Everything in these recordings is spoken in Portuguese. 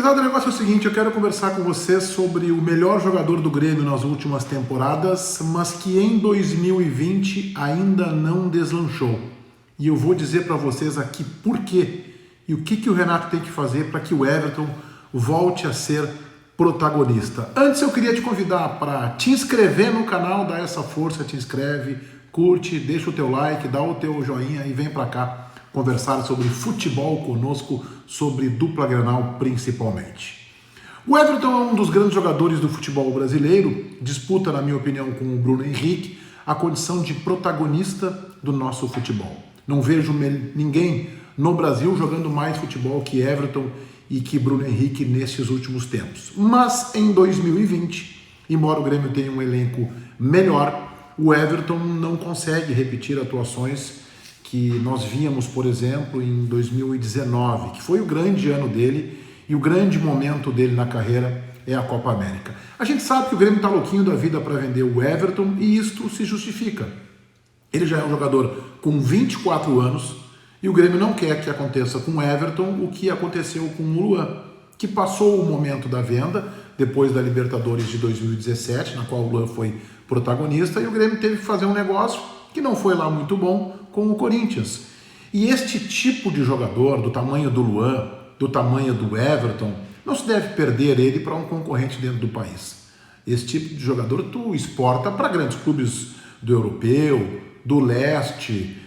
Gurizada, o negócio é o seguinte, eu quero conversar com vocês sobre o melhor jogador do Grêmio nas últimas temporadas, mas que em 2020 ainda não deslanchou. E eu vou dizer para vocês aqui por quê e o que o Renato tem que fazer para que o Everton volte a ser protagonista. Antes eu queria te convidar para te inscrever no canal, dá essa força, te inscreve, curte, deixa o teu like, dá o teu joinha e vem para cá conversar sobre futebol conosco, sobre dupla Grenal principalmente. O Everton é um dos grandes jogadores do futebol brasileiro, disputa, na minha opinião, com o Bruno Henrique, a condição de protagonista do nosso futebol. Não vejo ninguém no Brasil jogando mais futebol que Everton e que Bruno Henrique nesses últimos tempos. Mas em 2020, embora o Grêmio tenha um elenco melhor, o Everton não consegue repetir atuações que nós víamos, por exemplo, em 2019, que foi o grande ano dele e o grande momento dele na carreira é a Copa América. A gente sabe que o Grêmio está louquinho da vida para vender o Everton e isto se justifica. Ele já é um jogador com 24 anos e o Grêmio não quer que aconteça com o Everton o que aconteceu com o Luan, que passou o momento da venda depois da Libertadores de 2017, na qual o Luan foi protagonista, e o Grêmio teve que fazer um negócio que não foi lá muito bom com o Corinthians. E este tipo de jogador, do tamanho do Luan, do tamanho do Everton, não se deve perder ele para um concorrente dentro do país. Esse tipo de jogador tu exporta para grandes clubes do europeu, do leste,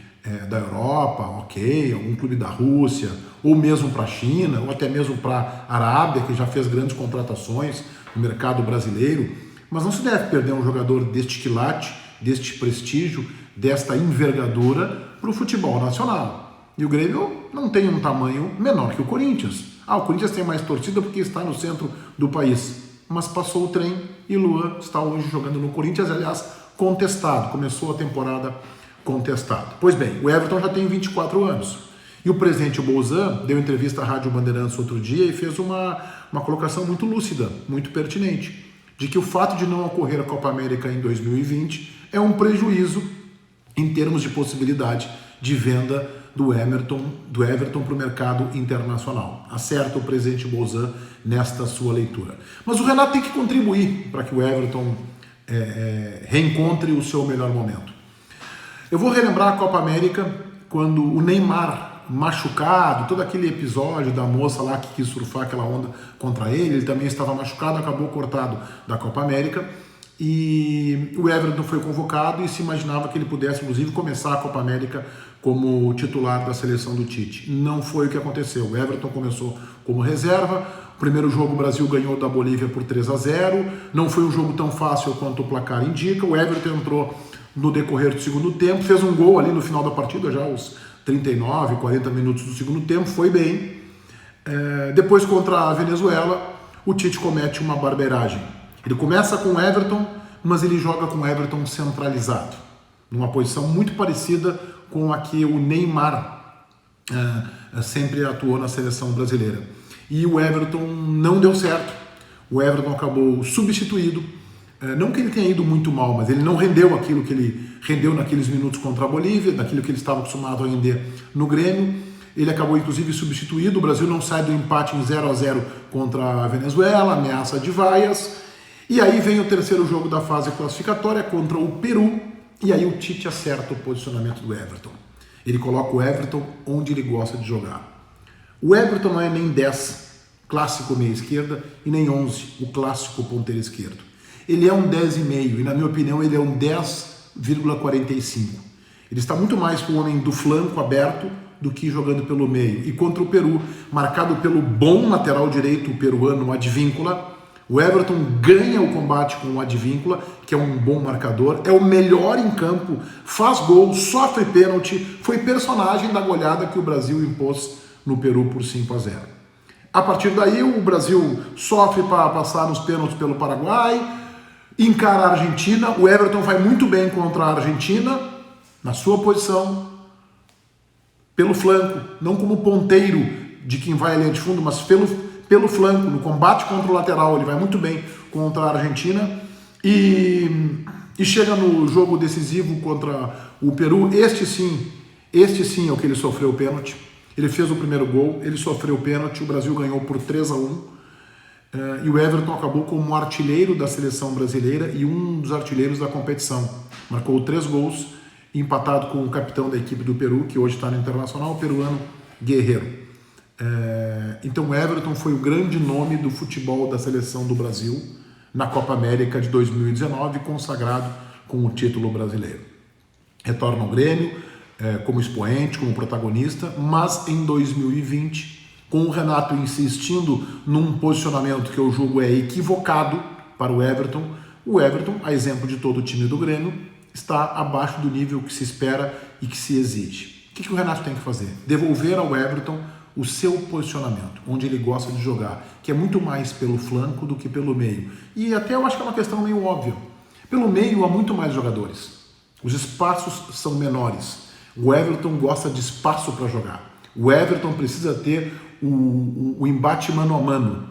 da Europa, ok, algum clube da Rússia, ou mesmo para a China, ou até mesmo para a Arábia, que já fez grandes contratações no mercado brasileiro. Mas não se deve perder um jogador deste quilate, deste prestígio, desta envergadura para o futebol nacional. E o Grêmio não tem um tamanho menor que o Corinthians. O Corinthians tem mais torcida porque está no centro do país. Mas passou o trem e Luan está hoje jogando no Corinthians, aliás, contestado. Começou a temporada contestado. Pois bem, o Everton já tem 24 anos. E o presidente Bolzan deu entrevista à Rádio Bandeirantes outro dia e fez uma colocação muito lúcida, muito pertinente, de que o fato de não ocorrer a Copa América em 2020 é um prejuízo em termos de possibilidade de venda do Everton para o mercado internacional. Acerta o presidente Bolzan nesta sua leitura. Mas o Renato tem que contribuir para que o Everton reencontre o seu melhor momento. Eu vou relembrar a Copa América quando o Neymar, machucado, todo aquele episódio da moça lá que quis surfar aquela onda contra ele também estava machucado, acabou cortado da Copa América. E o Everton foi convocado e se imaginava que ele pudesse, inclusive, começar a Copa América como titular da seleção do Tite. Não foi o que aconteceu. O Everton começou como reserva. O primeiro jogo o Brasil ganhou da Bolívia por 3-0. Não foi um jogo tão fácil quanto o placar indica. O Everton entrou no decorrer do segundo tempo, fez um gol ali no final da partida, já aos 39, 40 minutos do segundo tempo, foi bem. Depois, contra a Venezuela, o Tite comete uma barbeiragem. Ele começa com o Everton, mas ele joga com o Everton centralizado, numa posição muito parecida com a que o Neymar sempre atuou na seleção brasileira. E o Everton não deu certo, o Everton acabou substituído, não que ele tenha ido muito mal, mas ele não rendeu aquilo que ele rendeu naqueles minutos contra a Bolívia, daquilo que ele estava acostumado a render no Grêmio. Ele acabou, inclusive, substituído. O Brasil não sai do empate em 0-0 contra a Venezuela, ameaça de vaias. E aí vem o terceiro jogo da fase classificatória contra o Peru, e aí o Tite acerta o posicionamento do Everton. Ele coloca o Everton onde ele gosta de jogar. O Everton não é nem 10, clássico meia esquerda, e nem 11, o clássico ponteiro esquerdo. Ele é um 10,5 e, na minha opinião, ele é um 10,45. Ele está muito mais com o homem do flanco aberto do que jogando pelo meio. E contra o Peru, marcado pelo bom lateral direito peruano Advíncula, o Everton ganha o combate com o Advíncula, que é um bom marcador, é o melhor em campo, faz gol, sofre pênalti, foi personagem da goleada que o Brasil impôs no Peru por 5-0. A partir daí, o Brasil sofre para passar nos pênaltis pelo Paraguai, encara a Argentina. O Everton vai muito bem contra a Argentina, na sua posição, pelo flanco, não como ponteiro de quem vai à linha de fundo, mas pelo flanco, no combate contra o lateral. Ele vai muito bem contra a Argentina e chega no jogo decisivo contra o Peru. Este sim é o que ele sofreu o pênalti. Ele fez o primeiro gol, ele sofreu o pênalti, o Brasil ganhou por 3-1. E o Everton acabou como artilheiro da seleção brasileira e um dos artilheiros da competição. Marcou 3 gols, empatado com o capitão da equipe do Peru, que hoje está no Internacional, o peruano Guerreiro. Então o Everton foi o grande nome do futebol da seleção do Brasil na Copa América de 2019, consagrado com o título brasileiro. Retorna ao Grêmio como expoente, como protagonista, mas em 2020, com o Renato insistindo num posicionamento que eu julgo é equivocado para o Everton, a exemplo de todo o time do Grêmio, está abaixo do nível que se espera e que se exige. O que o Renato tem que fazer? Devolver ao Everton o seu posicionamento, onde ele gosta de jogar, que é muito mais pelo flanco do que pelo meio. E até eu acho que é uma questão meio óbvia. Pelo meio há muito mais jogadores. Os espaços são menores. O Everton gosta de espaço para jogar. O Everton precisa ter o embate mano a mano,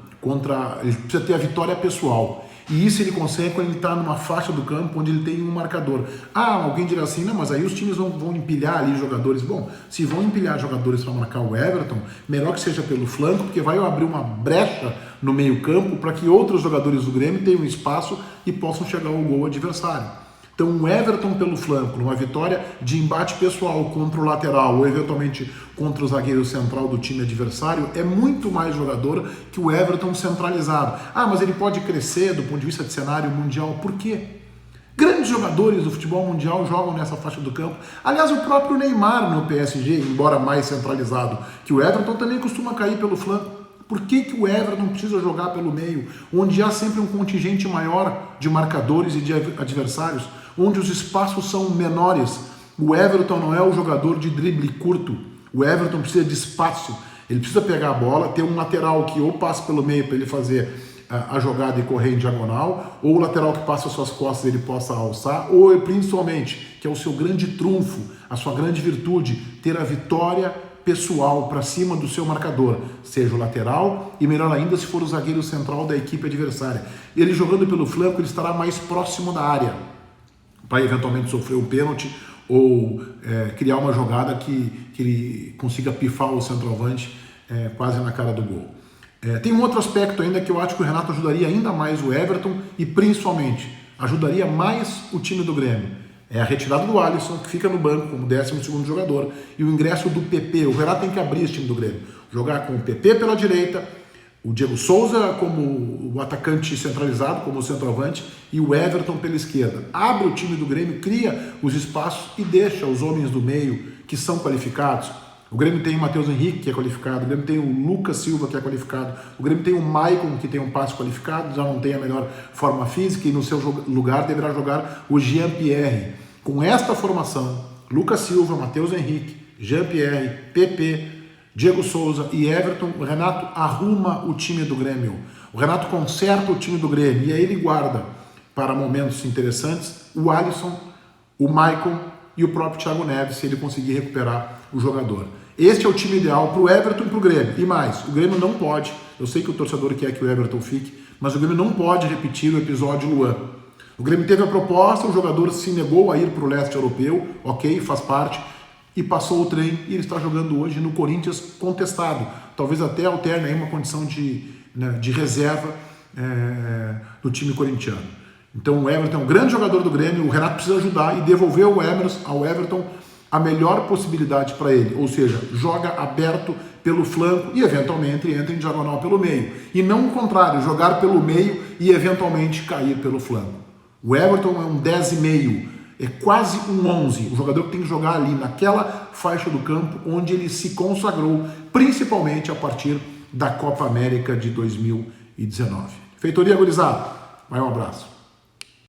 ele precisa ter a vitória pessoal. E isso ele consegue quando ele está numa faixa do campo onde ele tem um marcador. Alguém dirá assim, não, mas aí os times vão empilhar ali jogadores. Bom, se vão empilhar jogadores para marcar o Everton, melhor que seja pelo flanco, porque vai abrir uma brecha no meio campo para que outros jogadores do Grêmio tenham espaço e possam chegar ao gol adversário. Então o Everton pelo flanco, numa vitória de embate pessoal contra o lateral ou eventualmente contra o zagueiro central do time adversário, é muito mais jogador que o Everton centralizado. Mas ele pode crescer do ponto de vista de cenário mundial. Por quê? Grandes jogadores do futebol mundial jogam nessa faixa do campo. Aliás, o próprio Neymar no PSG, embora mais centralizado que o Everton, também costuma cair pelo flanco. Por que o Everton precisa jogar pelo meio, onde há sempre um contingente maior de marcadores e de adversários, onde os espaços são menores? O Everton não é o jogador de drible curto. O Everton precisa de espaço. Ele precisa pegar a bola, ter um lateral que ou passa pelo meio para ele fazer a jogada e correr em diagonal, ou o lateral que passa às suas costas ele possa alçar, ou principalmente, que é o seu grande trunfo, a sua grande virtude, ter a vitória pessoal para cima do seu marcador, seja o lateral e melhor ainda se for o zagueiro central da equipe adversária. Ele jogando pelo flanco, ele estará mais próximo da área para eventualmente sofrer um pênalti ou criar uma jogada que ele consiga pifar o centroavante quase na cara do gol. Tem um outro aspecto ainda que eu acho que o Renato ajudaria ainda mais o Everton e principalmente ajudaria mais o time do Grêmio. É a retirada do Alisson, que fica no banco como 12º jogador, e o ingresso do PP. O Renato tem que abrir esse time do Grêmio. Jogar com o PP pela direita, o Diego Souza como o atacante centralizado, como o centroavante, e o Everton pela esquerda. Abre o time do Grêmio, cria os espaços e deixa os homens do meio que são qualificados. O Grêmio tem o Matheus Henrique, que é qualificado, o Grêmio tem o Lucas Silva, que é qualificado, o Grêmio tem o Maicon, que tem um passe qualificado, já não tem a melhor forma física, e no seu lugar deverá jogar o Jean-Pierre. Com esta formação, Lucas Silva, Matheus Henrique, Jean-Pierre, PP, Diego Souza e Everton, o Renato arruma o time do Grêmio. O Renato conserta o time do Grêmio e aí ele guarda para momentos interessantes o Alisson, o Maicon e o próprio Thiago Neves, se ele conseguir recuperar o jogador. Este é o time ideal para o Everton e para o Grêmio. E mais, o Grêmio não pode, eu sei que o torcedor quer que o Everton fique, mas o Grêmio não pode repetir o episódio Luan. O Grêmio teve a proposta, o jogador se negou a ir para o leste europeu, ok, faz parte, e passou o trem e ele está jogando hoje no Corinthians contestado. Talvez até alterne aí uma condição de reserva do time corintiano. Então o Everton é um grande jogador do Grêmio, o Renato precisa ajudar e devolver ao Everton a melhor possibilidade para ele, ou seja, joga aberto pelo flanco e eventualmente entra em diagonal pelo meio. E não o contrário, jogar pelo meio e eventualmente cair pelo flanco. O Everton é um 10,5, é quase um 11, o jogador que tem que jogar ali naquela faixa do campo onde ele se consagrou, principalmente a partir da Copa América de 2019. Feitoria, gurizada, vai um abraço.